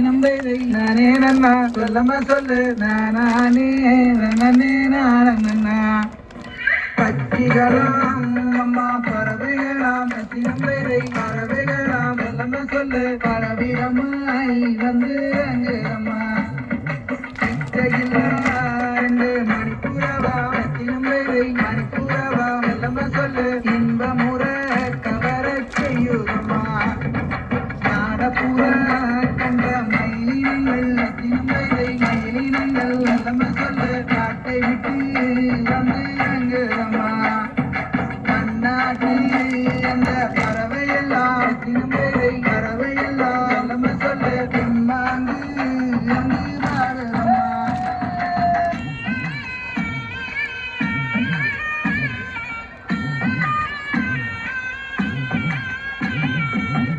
நம்பை நானே நன்னா சொல்லமா சொல்லு நானே நன்னே நானண்ணா பச்சிகளாம் அம்மா பறவைகளாம் பச்சி நம்பை பறவைகளாம் சொல்லமா சொல்லு பறவிடமாய் வந்து அங்கு அம்மா ரெண்டு மணிப்புறவா பச்சி நம்பை மணிப்புறவா சொல்லமா சொல்லு இன்பமுற கவர செய்யுதம்மா நாடப்புற கண்ட மயிலினங்கள் சின்னம்பை மயிலினங்கள் சொல்லமா சொல்லு காட்டை விட்டு வந்து அங்குதம்மா மண்ணாட்டி அந்த பறவையெல்லாம் சின்னம்பை பறவையெல்லாம் சொல்லமா சொல்லு பின்மாங்கு அங்கு பாடுதம்மா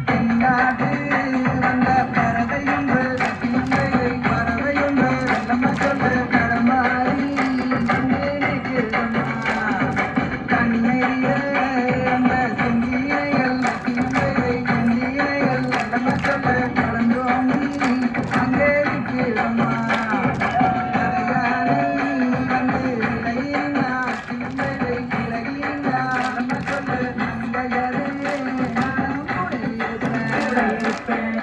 பின்னாட்டு வந்த பறவையொன்று சின்னம்பை பறவையொன்று சொல்லமா சொல்லு கடமாறி வந்து நிற்கிறதம்மா கண்ணெறிய அந்த செங்கீரைகள் சின்னம்பை செங்கீரைகள் சொல்லமா சொல்லு கலந்தோங்கி அங்கே நிற்கிறதம்மா கரையாணி வந்து விலகினா சின்னம்பை விலகினா சொல்லமா சொல்லு நங்கையரே நானும் கூட இருப்பேன்